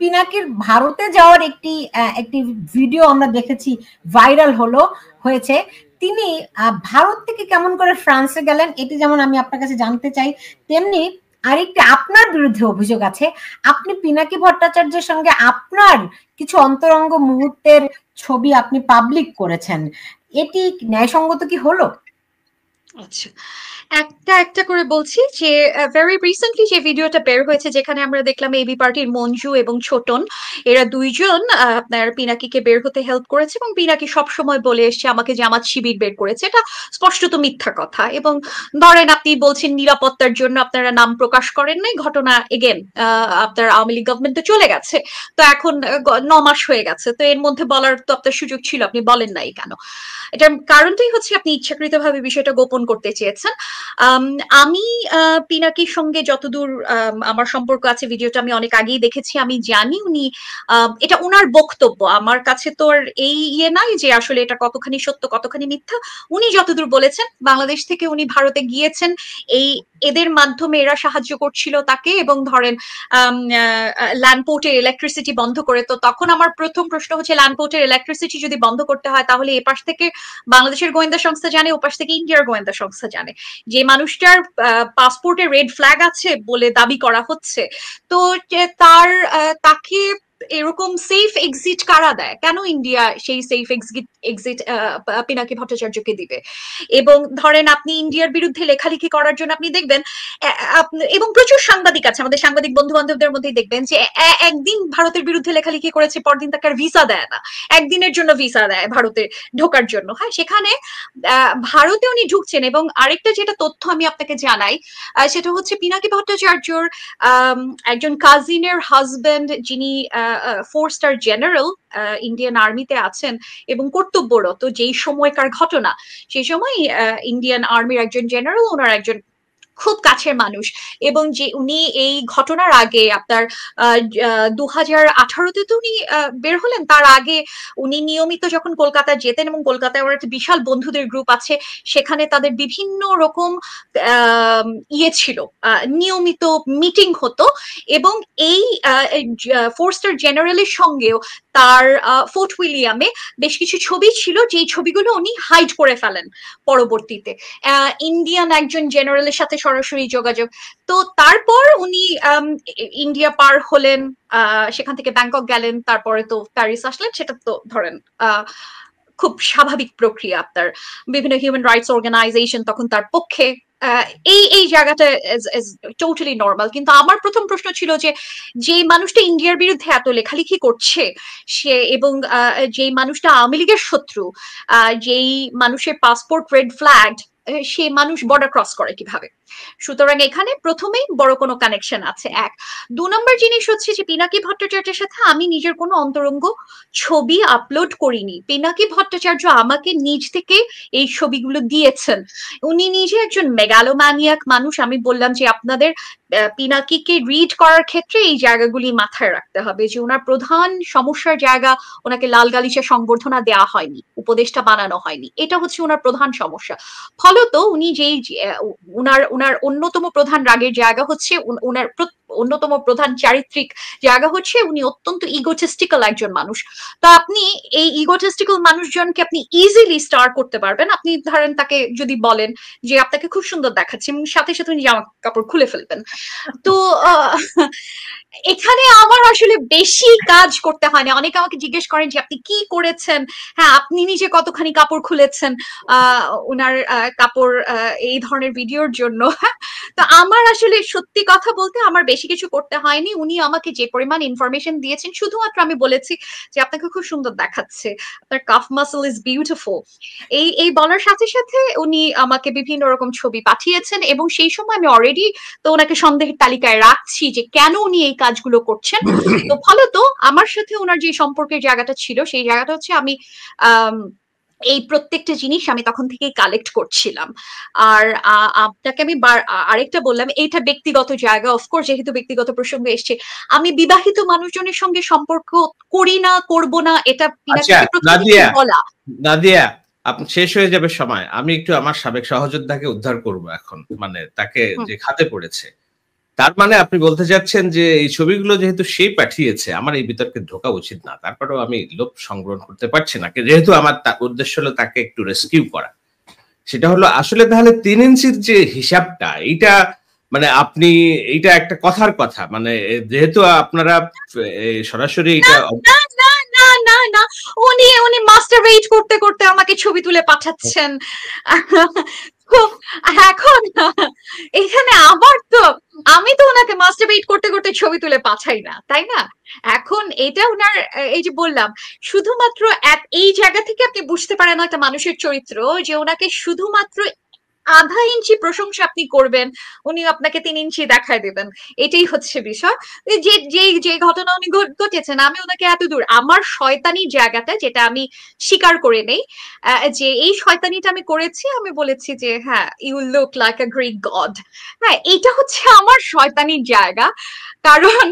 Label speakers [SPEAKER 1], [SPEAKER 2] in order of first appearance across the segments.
[SPEAKER 1] পিনাকির ভারতে যাওয়ার একটি ভিডিও আমরা দেখেছি, ভাইরাল হয়েছে। তিনি ভারত থেকে কেমন করে ফ্রান্সে গেলেন, এটি যেমন আমি আপনার কাছে জানতে চাই, তেমনি আরেকটি আপনার বিরুদ্ধে অভিযোগ আছে। আপনি পিনাকি ভট্টাচার্যের সঙ্গে আপনার কিছু অন্তরঙ্গ মুহূর্তের ছবি আপনি পাবলিক করেছেন, এটি ন্যায়সঙ্গত কি হলো?
[SPEAKER 2] আচ্ছা, একটা একটা করে বলছি যে ভেরি রিসেন্টলি যে ভিডিওটা বের হয়েছে, যেখানে আমরা দেখলাম এবি পার্টির মঞ্জু এবং ছোটন, এরা দুইজন আপনার পিনাকিকে বের হতে হেল্প করেছে, এবং পিনাকি সবসময় বলে এসছে আমাকে জামাত শিবির বের করেছে। এটা স্পষ্টত মিথ্যা কথা। এবং ধরেন আপনি বলছেন নিরাপত্তার জন্য আপনারা নাম প্রকাশ করেন নাই, ঘটনা এগেন আপনার আওয়ামী লীগ গভর্নমেন্ট তো চলে গেছে, তো এখন 9 মাস হয়ে গেছে, তো এর মধ্যে বলার তো আপনার সুযোগ ছিল, আপনি বলেন নাই কেন? এটার কারণটাই হচ্ছে আপনি ইচ্ছাকৃতভাবে বিষয়টা গোপন করতে চেয়েছেন। আমি পিনাকির সঙ্গে যতদূর আমার সম্পর্ক আছে, ভিডিওটা আমি অনেক আগেই দেখেছি, আমি জানি উনি এটা ওনার বক্তব্য, আমার কাছে তো আর এই নাই যে আসলে এটা কতখানি সত্য কতখানি মিথ্যা। উনি যতদূর বলেছেন, বাংলাদেশ থেকে উনি ভারতে গিয়েছেন, এদের মাধ্যমে এরা সাহায্য করছিল তাকে, এবং ধরেন ল্যান্ডপোর্টের ইলেকট্রিসিটি বন্ধ করে, তো তখন আমার প্রথম প্রশ্ন হচ্ছে ল্যান্ডপোর্টের ইলেকট্রিসিটি যদি বন্ধ করতে হয়, তাহলে এপাশ থেকে বাংলাদেশের গোয়েন্দা সংস্থা জানে, ওপাশ থেকে ইন্ডিয়ার গোয়েন্দা সংস্থা জানে। যে মানুষটার পাসপোর্টে রেড ফ্ল্যাগ আছে বলে দাবি করা হচ্ছে, তো তাকে এরকম সেফ এক্সিট কারা দেয়? কেন ইন্ডিয়া সেই সেফ এক্সিট পিনাকি ভট্টাচার্যকে দিবে? এবং ধরেন আপনি ইন্ডিয়ার বিরুদ্ধে লেখালেখি করার জন্য আপনি দেখবেন, এবং প্রচুর সাংবাদিক আছে আমাদের, সাংবাদিক বন্ধু বান্ধবদের মধ্যেই দেখবেন যে একদিন ভারতের বিরুদ্ধে লেখালেখি করেছে, পরদিন তাকে আর ভিসা দেয় না, একদিনের জন্য ভিসা দেয় ভারতে ঢোকার জন্য। হ্যাঁ, সেখানে ভারতে উনি ঢুকছেন। এবং আরেকটা যেটা তথ্য আমি আপনাকে জানাই, সেটা হচ্ছে পিনাকি ভট্টাচার্যর একজন কাজিনের হাজবেন্ড, যিনি 4-স্টার জেনারেল ইন্ডিয়ান আর্মিতে আছেন এবং কর্তব্যরত যেই সময়কার ঘটনা, সেই সময় ইন্ডিয়ান আর্মির একজন জেনারেল, ওনার একজন খুব কাছের মানুষ। এবং যে উনি এই ঘটনার আগে আপনার 2018-তে তো উনি বের হলেন, তার আগে উনি নিয়মিত যখন কলকাতা যেতেন, এবং কলকাতায় ওর একটা বিশাল বন্ধুদের গ্রুপ আছে, সেখানে তাদের বিভিন্ন রকম ছিল, নিয়মিত মিটিং হতো। এবং এই 4-স্টার জেনারেলের সঙ্গেও তার ফোর্ট উইলিয়ামে বেশ কিছু ছবি ছিল, যেই ছবিগুলো উনি হাইড করে ফেলেন পরবর্তীতে। ইন্ডিয়ান একজন জেনারেলের সাথে সরাসরি যোগাযোগ। তো তারপর উনি ইন্ডিয়া পার হলেন, সেখান থেকে ব্যাংকক গেলেন, তারপরে তো প্যারিস আসলেন। সেটা তো ধরেন খুব স্বাভাবিক প্রক্রিয়া। আপনার বিভিন্ন হিউম্যান রাইটস অর্গানাইজেশন তখন তার পক্ষে, এই জায়গাটা ইজ টোটালি নর্মাল। কিন্তু আমার প্রথম প্রশ্ন ছিল যে মানুষটা ইন্ডিয়ার বিরুদ্ধে এত লেখালেখি করছে, সে এবং যেই মানুষটা আওয়ামী লীগের শত্রু, যেই মানুষের পাসপোর্ট রেড ফ্ল্যাগ, সে মানুষ বর্ডার ক্রস করে কিভাবে? সুতরাং এখানে প্রথমেই বড় কোনো কানেকশন আছে। 2 নম্বর জিনিস হচ্ছে যে পিনাকি ভট্টাচার্যের সাথে আমি নিজের কোনো অন্তরঙ্গ ছবি আপলোড করিনি। পিনাকি ভট্টাচার্য আমাকে নিজ থেকে এই ছবিগুলো দিয়েছেন। উনি নিজে একজন মেগালোম্যানিয়াক মানুষ। আমি বললাম যে আপনাদের পিনাকিকে রিড করার ক্ষেত্রে এই জায়গাগুলি মাথায় রাখতে হবে, যে ওনার প্রধান সমস্যার জায়গা, ওনাকে লাল গালিচা সংবর্ধনা দেওয়া হয়নি, উপদেষ্টা বানানো হয়নি, এটা হচ্ছে ওনার প্রধান সমস্যা। ফলত উনি যেই উনার অন্যতম প্রধান রাগের জায়গা হচ্ছে, উনার অন্যতম প্রধান চারিত্রিক জায়গা হচ্ছে উনি অত্যন্ত ইগোটিস্টিক্যাল একজন মানুষ। তা আপনি এই ইগোটিস্টিক্যাল মানুষজনকে আপনি ইজিলি স্টার করতে পারবেন। আপনি ধরেন তাকে যদি বলেন যে আপনাকে খুব সুন্দর দেখাচ্ছে, এবং সাথে সাথে উনি জামা কাপড় খুলে ফেলবেন। তো এখানে আমার আসলে বেশি কাজ করতে হয় না। অনেকে আমাকে জিজ্ঞেস করেন যে আপনি কি করেছেন। হ্যাঁ, আপনি নিজে কতখানি কাপড় খুলেছেন ওনার কাপড় এই ধরনের ভিডিওর জন্য। তো আমার আসলে সত্যি কথা বলতে আমার বেশি কিছু করতে হয়নি। উনি আমাকে যে পরিমাণ ইনফরমেশন দিয়েছেন, শুধুমাত্র আমি বলেছি যে আপনাকে খুব সুন্দর দেখাচ্ছে, আপনার কাফ মাসল ইজ বিউটিফুল, এই বলার সাথে সাথে উনি আমাকে বিভিন্ন রকম ছবি পাঠিয়েছেন। এবং সেই সময় আমি অলরেডি তো ওনাকে সন্দেহের তালিকায় রাখছি যে কেন উনি এই কাজগুলো করছেন। তো ফলত আমার সাথে ওনার যে সম্পর্কের জায়গাটা ছিল, সেই জায়গাটা হচ্ছে আমি এই প্রত্যেকটা জিনিস আমি তখন থেকেই কালেক্ট করছিলাম। আর আপনাকে আমি আরেকটা বললাম, এইটা ব্যক্তিগত জায়গা। অফকোর্স যেহেতু ব্যক্তিগত প্রসঙ্গে এসছে, আমি বিবাহিত মানুষজনের সঙ্গে সম্পর্ক করি না, করব না, এটা বলা।
[SPEAKER 3] নাদিয়া, আপনি শেষ হয়ে যাবে সময়, আমি একটু আমার সাবেক সহযোদ্ধাকে উদ্ধার করব এখন, মানে তাকে যে খাতে পড়েছে। তার মানে আপনি বলতে চাচ্ছেন যে এই ছবিগুলো যেহেতু সে পাঠিয়েছে, আমার এই বিতর্কে ঢোকা উচিত না। তারপরেও আমি লোভ সংগ্রহ করতে পারছি না। যেহেতু আমার উদ্দেশ্য হলো তাকে একটু রেস্কিউ করা। সেটা হলো আসলে তাহলে ৩ ইঞ্চির যে হিসাবটা এইটা মানে আপনি এইটা একটা কথার কথা। মানে যেহেতু আপনারা সরাসরি
[SPEAKER 2] না
[SPEAKER 3] এটা
[SPEAKER 2] না না না না না উনি মাস্টারবেট করতে করতে আমাকে ছবি তুলে পাঠাচ্ছেন। তো এখন এখানে আমি তো ওনাকে মাস্টারবেট করতে করতে ছবি তুলে পাঠাই না, তাই না? এখন এটা উনার এই যে বললাম শুধুমাত্র এই জায়গা থেকে আপনি বুঝতে পারেন একটা মানুষের চরিত্র, যে ওনাকে শুধুমাত্র আধা ইঞ্চি প্রশংসা আপনি করবেন, উনি আপনাকে ৩ ইঞ্চি দেখায় দেবেন। এটাই হচ্ছে বিষয়। যে যে যে ঘটনা উনি ঘটেছেন, আমি ওনাকে এত দূর আমার শয়তানির জায়গাটা যেটা আমি স্বীকার করে নেই, যে এই শয়তানিটা আমি করেছি, আমি বলেছি যে হ্যাঁ you look like a Greek god. হ্যাঁ, এটা হচ্ছে আমার শয়তানির জায়গা। কারণ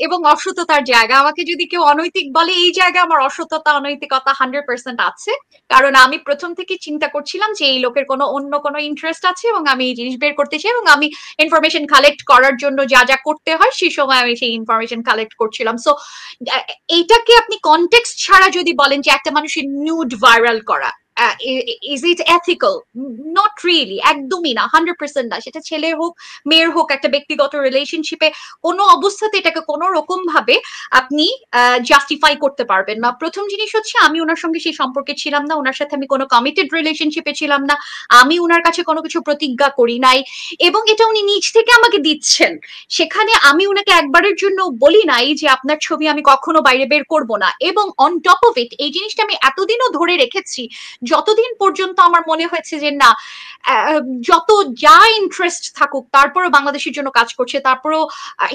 [SPEAKER 2] এবং অসততার জায়গা, আমাকে যদি কেউ অনৈতিক বলে, এই জায়গায় আমার অসততা অনৈতিকতা 100% আছে। কারণ আমি প্রথম থেকে চিন্তা করছিলাম যে এই লোকের অন্য কোনো ইন্টারেস্ট আছে এবং আমি এই জিনিস বের করতে চাই, এবং আমি ইনফরমেশন কালেক্ট করার জন্য যা যা করতে হয় সেই সময় আমি সেই ইনফরমেশন কালেক্ট করছিলাম। সো এইটাকে আপনি কনটেক্সট ছাড়া যদি বলেন যে একটা মানুষের নিউড ভাইরাল করা, is it ethical? Not really, একদমই না, 100% না। সেটা ছেলে হোক মেয়ের হোক, একটা ব্যক্তিগত রিলেশনশিপে কোনো অবস্থাতে এটাকে কোনো রকম ভাবে আপনি জাস্টিফাই করতে পারবেন না। প্রথম জিনিস হচ্ছে আমি ওনার সঙ্গে সেই সম্পর্কে ছিলাম না, ওনার সাথে আমি কোনো কমিটেড রিলেশনশিপে ছিলাম না, আমি ওনার কাছে কোনো কিছু প্রতিজ্ঞা করি নাই, এবং এটা উনি নিজ থেকে আমাকে দিচ্ছেন। সেখানে আমি ওনাকে একবারের জন্য বলি নাই যে আপনার ছবি আমি কখনো বাইরে বের করব না। এবং অন টপ অফ ইট, এই জিনিসটা আমি এতদিনও ধরে রেখেছি যতদিন পর্যন্ত আমার মনে হয়েছে যে না, যত যা ইন্টারেস্ট থাকুক তারপরও বাংলাদেশের জন্য কাজ করছে, তারপরও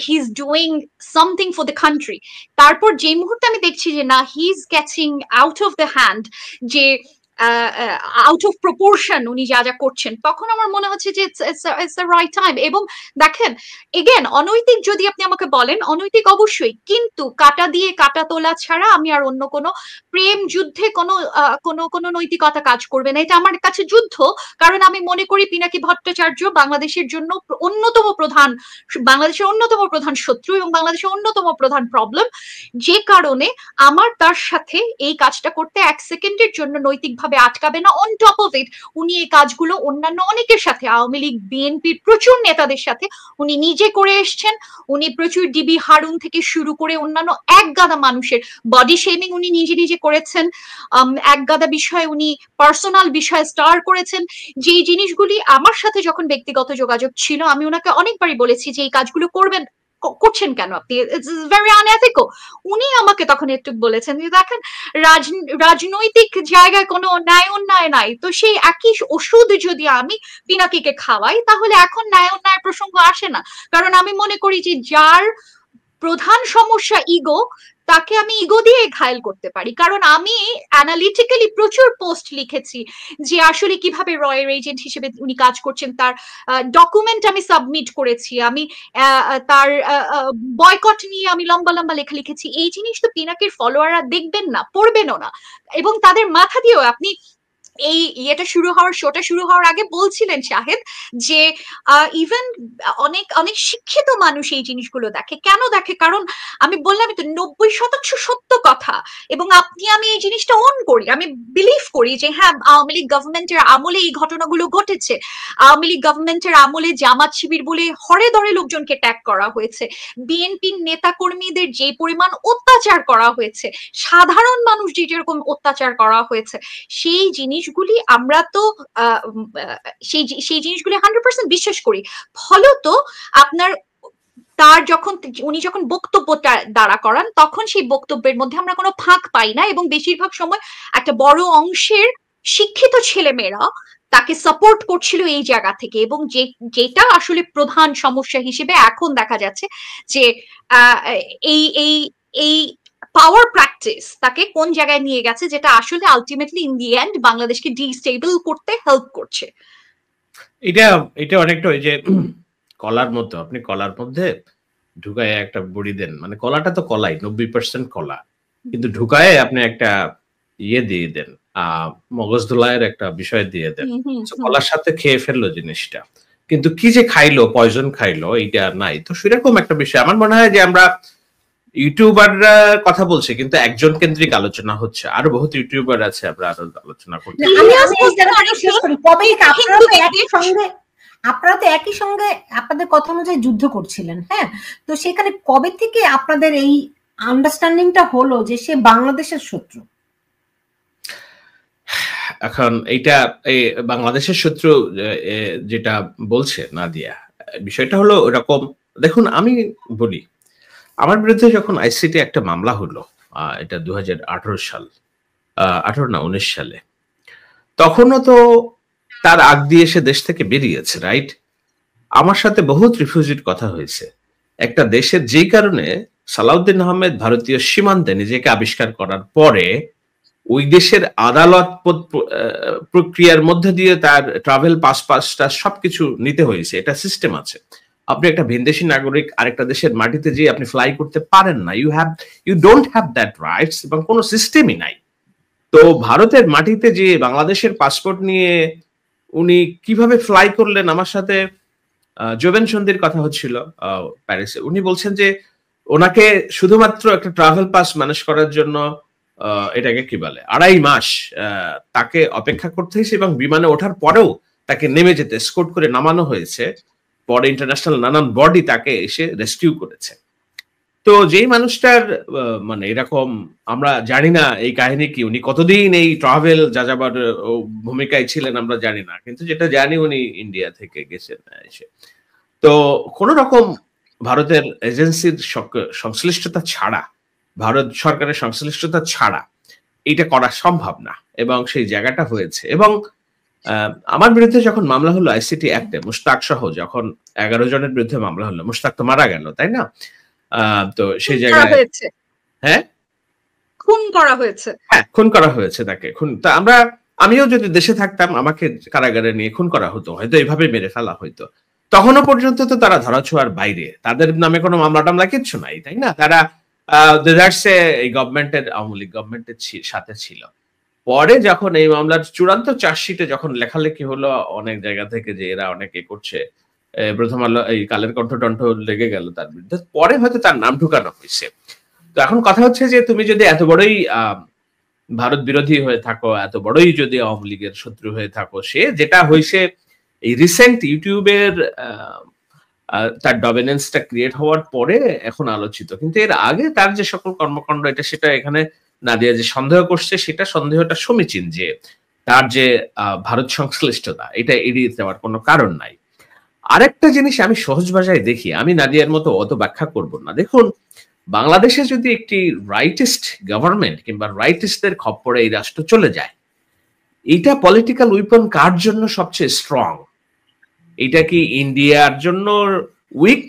[SPEAKER 2] he is doing something for the country. তারপর যে মুহূর্তে আমি দেখছি যে না, he is getting out of the hand, যে আউট অফ প্রপোর্শন উনি যা যা করছেন, তখন আমার মনে হচ্ছে যে ইটস দ্য রাইট টাইম। এবং দেখেন, এগেন অনৈতিক যদি আপনি আমাকে বলেন, অনৈতিক অবশ্যই, কিন্তু কাটা দিয়ে কাটা তোলা ছাড়া আমি আর অন্য কোনো প্রেম যুদ্ধে কোনো নৈতিকতা কাজ করবে না। এটা আমার কাছে যুদ্ধ। কারণ আমি মনে করি পিনাকি ভট্টাচার্য বাংলাদেশের জন্য বাংলাদেশের অন্যতম প্রধান শত্রু এবং বাংলাদেশের অন্যতম প্রধান প্রবলেম, যে কারণে আমার তার সাথে এই কাজটা করতে 1 সেকেন্ডের জন্য নৈতিকভাবে আটকাবে না। অন টপ অফ ইট, উনি এই কাজগুলো অন্যান্য অনেকের সাথে, আওয়ামী লীগ বিএনপির প্রচুর নেতাদের সাথে উনি নিজে করে এসছেন। উনি প্রচুর ডিবি হারুন থেকে শুরু করে অন্যান্য এক গাদা মানুষের বডি শেমিং উনি নিজে নিজে করেছেন। এক গাদা বিষয়ে উনি পার্সোনাল বিষয়ে স্টার করেছেন। যে জিনিসগুলি আমার সাথে যখন ব্যক্তিগত যোগাযোগ ছিল, আমি ওনাকে অনেকবারই বলেছি যে এই কাজগুলো করছেন কেন আপনি, ইটস ভেরি আনএথিক্যাল। উনি আমাকে তখন একটু বলেছেন যে দেখেন, রাজনৈতিক জায়গায় কোনো ন্যায় অন্যায় নাই, তো সেই একই ওষুধ যদি আমি পিনাকিকে খাওয়াই, তাহলে এখন ন্যায় অন্যায় প্রসঙ্গ আসে না। কারণ আমি মনে করি যে যার প্রধান সমস্যা ইগো, তাকে আমি ইগো দিয়ে ঘায়েল করতে পারি। কারণ আমি অ্যানালিটিক্যালি প্রচুর পোস্ট লিখেছি যে আসলে কিভাবে রয়ের এজেন্ট হিসেবে উনি কাজ করছেন, তার ডকুমেন্ট আমি সাবমিট করেছি, আমি তার বয়কট নিয়ে আমি লম্বা লম্বা লেখা লিখেছি। এই জিনিস তো পিনাকির ফলোয়াররা দেখবেন না, পড়বেনও না, এবং তাদের মাথা দিয়েও আপনি এই শোটা শুরু হওয়ার আগে বলছিলেন শাহেদ যে ইভেন অনেক অনেক শিক্ষিত মানুষ এই জিনিসগুলো দেখে। কেন দেখে? কারণ আমি বললাম তো 90% সত্য কথা, এবং আমি এই জিনিসটা অন করি, আমি বিলিভ করি যে হ্যাঁ, আওয়ামী লীগ গভর্নমেন্টের আমলে এই ঘটনাগুলো ঘটেছে। আওয়ামী লীগ গভর্নমেন্টের আমলে জামাত শিবির বলে হরে ধরে লোকজনকে ট্যাগ করা হয়েছে, বিএনপির নেতা কর্মীদের যে পরিমাণ অত্যাচার করা হয়েছে, সাধারণ মানুষ যেরকম অত্যাচার করা হয়েছে, সেই জিনিসগুলি আমরা তো সেই জিনিসগুলি 100% বিশ্বাস করি। ফলত আপনার উনি যখন বক্তব্যটা দাঁড়া করান, তখন সেই বক্তব্যের মধ্যে আমরা কোনো ফাঁক পাই না, এবং বেশিরভাগ সময় একটা বড় অংশের শিক্ষিত ছেলেমেয়েরা তাকে সাপোর্ট করছিল এই জায়গা থেকে। এবং যেটা আসলে প্রধান সমস্যা হিসেবে এখন দেখা যাচ্ছে যে এই এই এই পাওয়ার প্র্যাকটিস তাকে কোন জায়গায় নিয়ে গেছে, যেটা আসলে আলটিমেটলি ইন দি এন্ড বাংলাদেশকে ডিস্টেবল করতে হেল্প করছে।
[SPEAKER 3] এটা অনেকটা ওই যে কলার মতো, আপনি কলার মধ্যে ঢুকায় একটা বড়ি দেন, মানে কলাটা তো কলাই 90% কলা, কিন্তু ঢুকায় আপনি একটা ইয়ে দিয়ে দেন, মগজ ধোলাইয়ের একটা বিষয় দিয়ে দেন, কলার সাথে খেয়ে ফেললো জিনিসটা। কিন্তু কি যে খাইলো, পয়জন খাইলো, এইটা নাই। তো সেরকম একটা বিষয় আমার মনে হয় যে আমরা ইউটিউবাররা কথা বলছে কিন্তু একজন কেন্দ্রিক আলোচনা হচ্ছে, আরো বহুত ইউটিউবার আছে, আমরা আরো আলোচনা করতে
[SPEAKER 2] ইলিয়াস
[SPEAKER 1] এই জায়গাটা শেষ করি। কবে থেকে
[SPEAKER 2] হিন্দু
[SPEAKER 1] আপনারা তো একই সঙ্গে আপনাদের কথা অনুযায়ী যুদ্ধ করছিলেন, হ্যাঁ? তো সেখানে কবে থেকে আপনাদের এই আন্ডারস্ট্যান্ডিংটা হলো যে সে বাংলাদেশের শত্রু?
[SPEAKER 3] এখন এইটা বাংলাদেশের শত্রু যেটা বলছে নাদিয়া, বিষয়টা হলো এরকম। দেখুন আমি বলি, আমার বিরুদ্ধে যখন আইসিটি একটা মামলা হলো, এটা 2018 সাল, 18 না 19 সালে, তখনও তো তার আগ দিয়ে সে দেশ থেকে বেরিয়েছে, রাইট? আমার সাথে বহুত রিফিউজির কথা হয়েছে। একটা দেশের যেই কারণে সালাউদ্দিন আহমেদ ভারতীয় সীমান্তে নিজেকে আবিষ্কার করার পরে ওই দেশের আদালত প্রক্রিয়ার মধ্যে দিয়ে তার ট্রাভেল পাসটা সবকিছু নিতে হয়েছে। এটা সিস্টেম আছে। আপনি একটা ভিনদেশী নাগরিক আরেকটা দেশের মাটিতে যেয়ে আপনি ফ্লাই করতে পারেন না। You don't have that rights, এবং কোনো সিস্টেমই নাই। তো ভারতের মাটিতে যে বাংলাদেশের পাসপোর্ট নিয়ে উনি কিভাবে ফ্লাই করলেন? আমার সাথে জোবেন সন্ধির কথা হচ্ছিল প্যারিসে। উনি বলছেন যে ওনাকে শুধুমাত্র একটা ট্রাভেল পাস ম্যানেজ করার জন্য এটাকে কি বলে 2.5 মাস তাকে অপেক্ষা করতে হয়েছে, এবং বিমানে ওঠার পরেও তাকে নেমে যেতে এসকর্ট করে নামানো হয়েছে। পরে ইন্টারন্যাশনাল নানান বডি তাকে এসে রেস্কিউ করেছে। তো যেই মানুষটার মানে এরকম, আমরা জানি না এই কাহিনী কি, উনি কতদিন এই ট্রাভেল যাযাবার ভূমিকায় ছিলেন আমরা জানি না, কিন্তু যেটা জানি উনি ইন্ডিয়া থেকে গেছেন এসে। তো কোন রকম ভারতের এজেন্সির সংশ্লিষ্টতা ছাড়া, ভারত সরকারের সংশ্লিষ্টতা ছাড়া এটা করা সম্ভব না, এবং সেই জায়গাটা হয়েছে। এবং আমার বিরুদ্ধে যখন মামলা হলো আইসিটি অ্যাক্টে, মুশতাক সহ যখন 11 জনের বিরুদ্ধে মামলা হলো, মুশতাক তো মারা গেল, তাই না? তো সেই জায়গায় হ্যাঁ
[SPEAKER 2] খুন করা হয়েছে,
[SPEAKER 3] হ্যাঁ খুন করা হয়েছে তাকে। খুন, তা আমিও যদি দেশে থাকতাম আমাকে কারাগারে নিয়ে খুন করা হতো, হয়তো এইভাবে মেরে ফেলা হইতো। তখনও পর্যন্ত তো তারা ধরাছোঁয়ার বাইরে, তাদের নামে কোনো মামলা টামলা কিচ্ছু নাই, তাই না? তারা এই গভর্নমেন্টের, আওয়ামী লীগ গভর্নমেন্টের সাথে ছিল। পরে যখন এই মামলার চূড়ান্ত চার্জশিটে যখন লেখালেখি হলো অনেক জায়গা থেকে যে এরা অনেকে করছে, প্রথম আলো এই কালের কণ্ঠ লেগে গেল তার বিরুদ্ধে, পরে হয়তো তার নাম ঢুকানো হয়েছে। তো এখন কথা হচ্ছে যে তুমি যদি এত বড়ই ভারত বিরোধী হয়ে থাকো, এত বড়ই যদি আওয়ামী লীগের শত্রু হয়ে থাকো, সে যেটা হয়েছে এই রিসেন্ট ইউটিউবের তার ডমিনেন্সটা ক্রিয়েট হওয়ার পরে এখন আলোচিত, কিন্তু এর আগে তার যে সকল কর্মকাণ্ড সেটা এখানে নাদিয়া যে সন্দেহ করছে, সেটা সন্দেহটা সমীচীন যে তার যে ভারত সংশ্লিষ্টতা এটা এড়িয়ে যাওয়ার কোনো কারণ নাই। আরেকটা জিনিস আমি সহজ ভাষায় দেখি, আমি নাদিয়ার মতো অত ব্যাখ্যা করব না। দেখুন, বাংলাদেশে যদি একটি রাইটিস্ট গভর্নমেন্ট কিংবা রাইটিস্টদের খপ্পরে এই রাষ্ট্র চলে যায়, এটা পলিটিক্যাল উইপন কার জন্য সবচেয়ে স্ট্রং? এটা কি ইন্ডিয়ার জন্য উইক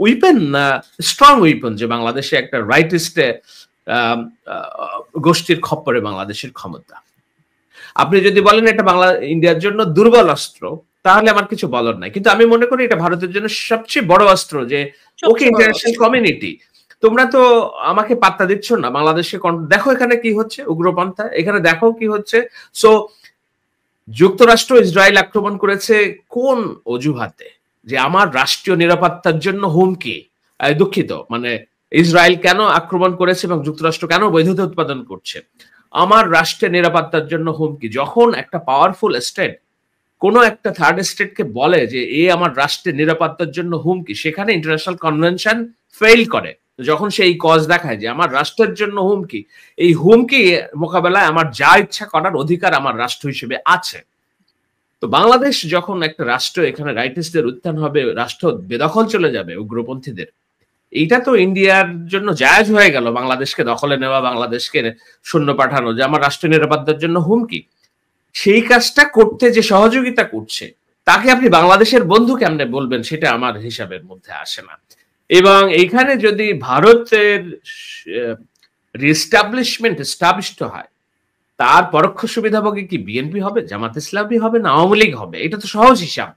[SPEAKER 3] উইপন না স্ট্রং উইপন, যে বাংলাদেশে একটা রাইটিস্ট গোষ্ঠীর খপ্পরে বাংলাদেশের ক্ষমতা? আপনি যদি বলেন এটা ইন্ডিয়ার জন্য দুর্বল অস্ত্র, তাহলে আমার কিছু বলার নাই। কিন্তু আমি মনে করি এটা ভারতের জন্য সবচেয়ে বড় অস্ত্র, যে ওকে ইন্টারন্যাশনাল কমিউনিটি, তোমরা তো আমাকে পাত্তা দিচ্ছ না, বাংলাদেশে দেখো এখানে কি হচ্ছে, উগ্রপন্থা এখানে দেখো কি হচ্ছে। সো যুক্তরাষ্ট্র ইসরায়েল আক্রমণ করেছে কোন অজুহাতে? যে আমার রাষ্ট্রীয় নিরাপত্তার জন্য হুমকি। দুঃখিত, মানে ইসরায়েল কেন আক্রমণ করেছে এবং যুক্তরাষ্ট্র কেন বৈধতা উৎপাদন করছে? আমার রাষ্ট্রের নিরাপত্তার জন্য হুমকি। যখন একটা পাওয়ারফুল স্টেট কোনো একটা থার্ড স্টেটকে বলে যে এ আমার রাষ্ট্রের নিরাপত্তার জন্য হুমকি, সেখানে ইন্টারন্যাশনাল কনভেনশন ফেইল করে। যখন সেই কজ দেখায় যে আমার রাষ্ট্রের জন্য হুমকি, এই হুমকি মোকাবেলায় আমার যা ইচ্ছা করার অধিকার আমার রাষ্ট্র হিসেবে আছে। তো বাংলাদেশ যখন একটা রাষ্ট্র, এখানে রাইটিস্টদের উত্থান হবে, রাষ্ট্র বেদখল চলে যাবে উগ্রপন্থীদের, এইটা তো ইন্ডিয়ার জন্য জায়েজ হয়ে গেল। বাংলাদেশকে দখলে নেওয়া, বাংলাদেশকে সৈন্য পাঠানো, যে আমার রাষ্ট্র নিরাপত্তার জন্য হুমকি, সেই কাজটা করতে যে সহযোগিতা করছে তাকে আপনি বাংলাদেশের বন্ধু কেমনে বলবেন? সেটা আমার হিসাবের মধ্যে আসে না। এবং এইখানে যদি ভারতের রিস্টাবলিশমেন্ট এস্টাবলিশড হয়, তার পরোক্ষ সুবিধাভোগী কি বিএনপি হবে, জামাত ইসলামী হবে, না আওয়ামী লীগ হবে? এটা তো সহজ হিসাব।